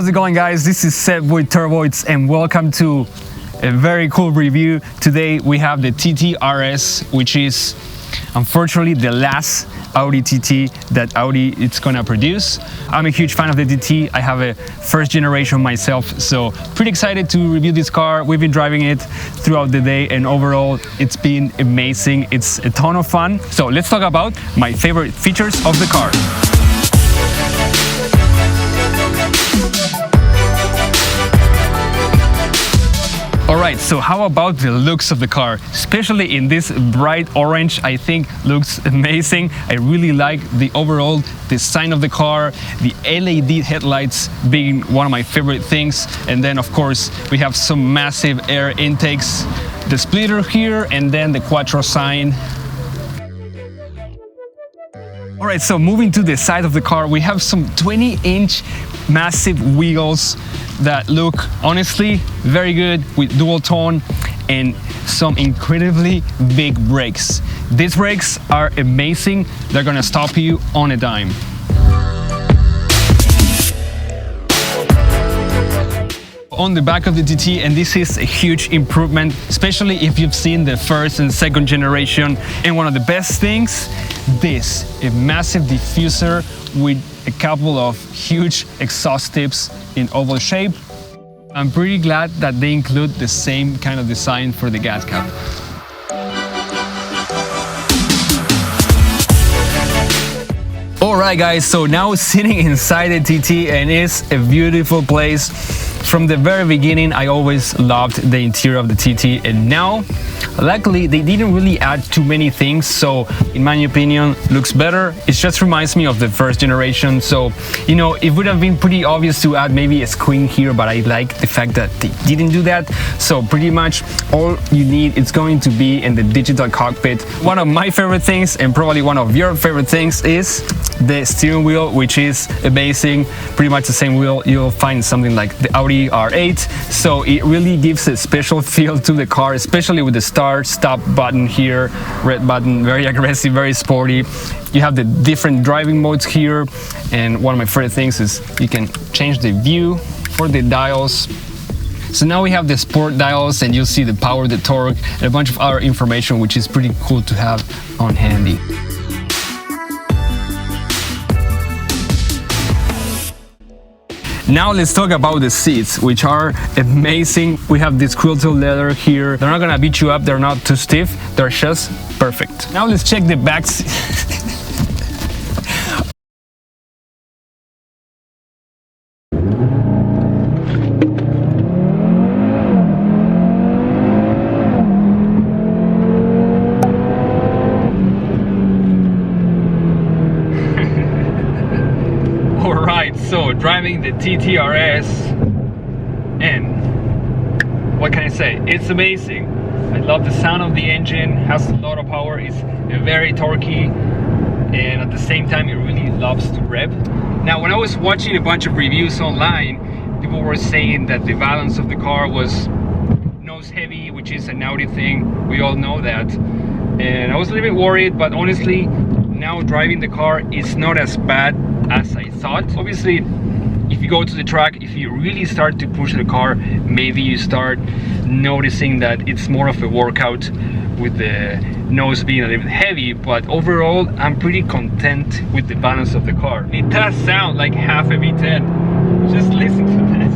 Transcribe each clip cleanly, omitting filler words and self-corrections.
How's it going, guys? This is Seb with Turboids and welcome to a very cool review. Today we have the TT-RS, which is unfortunately the last Audi TT that Audi is gonna produce. I'm a huge fan of the TT. I have a first generation myself, so pretty excited to review this car. We've been driving it throughout the day and overall it's been amazing. It's a ton of fun. So let's talk about my favorite features of the car. Alright, so how about the looks of the car? Especially in this bright orange, I think looks amazing. I really like the overall design of the car, the LED headlights being one of my favorite things. And then of course, we have some massive air intakes, the splitter here, and then the Quattro sign. Alright, so moving to the side of the car, we have some 20-inch massive wheels that look honestly very good with dual tone and some incredibly big brakes. These brakes are amazing. They're gonna stop you on a dime. On the back of the TT, and this is a huge improvement, especially if you've seen the first and second generation. And one of the best things, this, a massive diffuser with a couple of huge exhaust tips in oval shape. I'm pretty glad that they include the same kind of design for the gas cap. Alright guys, so now sitting inside the TT, and it's a beautiful place. From the very beginning, I always loved the interior of the TT, and now, luckily, they didn't really add too many things, so in my opinion, looks better. It just reminds me of the first generation, so, you know, it would have been pretty obvious to add maybe a screen here, but I like the fact that they didn't do that. So pretty much all you need is going to be in the digital cockpit. One of my favorite things, and probably one of your favorite things, is the steering wheel, which is amazing. Pretty much the same wheel you'll find something like the Audi R8. So it really gives a special feel to the car, especially with the start stop button here, red button, very aggressive, very sporty. You have the different driving modes here, and one of my favorite things is you can change the view for the dials. So now we have the sport dials, and you'll see the power, the torque, and a bunch of other information, which is pretty cool to have on handy. Now let's talk about the seats, which are amazing. We have this quilted leather here. They're not gonna beat you up, they're not too stiff, they're just perfect. Now let's check the back seat. So driving the TT-RS, and what can I say? It's amazing. I love the sound of the engine, has a lot of power, it's very torquey, and at the same time it really loves to rev. Now when I was watching a bunch of reviews online, people were saying that the balance of the car was nose heavy, which is an Audi thing, we all know that, and I was a little bit worried, but honestly now driving the car is not as bad as I thought. Obviously, if you go to the track, if you really start to push the car, maybe you start noticing that it's more of a workout with the nose being a little bit heavy, but overall I'm pretty content with the balance of the car. It does sound like half a V10. Just listen to this.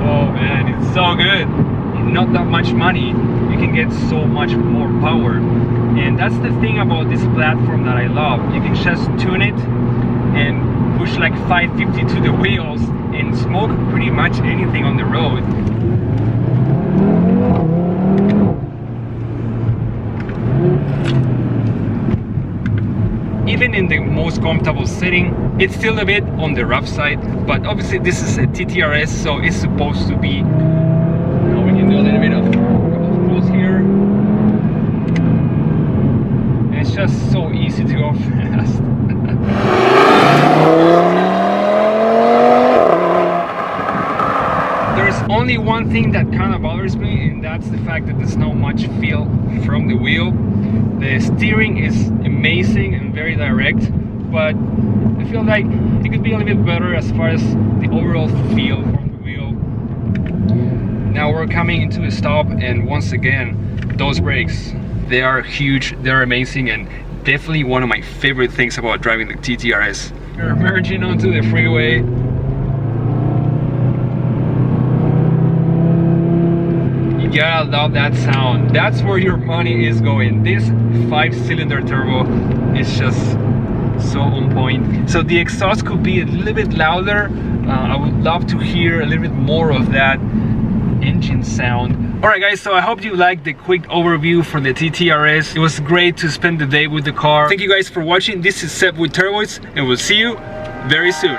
Oh man, it's so good. Not that much money, you can get so much more power. And that's the thing about this platform that I love. You can just tune it and push like 550 to the wheels and smoke pretty much anything on the road. Even in the most comfortable setting, it's still a bit on the rough side, but obviously this is a TT-RS, so it's supposed to be. Now we can do a little bit of cruise here. And it's just so easy to go fast. There's only one thing that kind of bothers me, and that's the fact that there's not much feel from the wheel. The steering is amazing and very direct, but I feel like it could be a little bit better as far as the overall feel from the wheel. Now we're coming into a stop, and once again, those brakes, they are huge, they're amazing, and definitely one of my favorite things about driving the TT-RS. We're merging onto the freeway. You gotta love that sound. That's where your money is going. This 5-cylinder turbo is just so on point. So the exhaust could be a little bit louder. I would love to hear a little bit more of that engine sound. Alright guys, so I hope you liked the quick overview for the TT-RS. It was great to spend the day with the car. Thank you guys for watching. This is Seb with Turboids, and we'll see you very soon.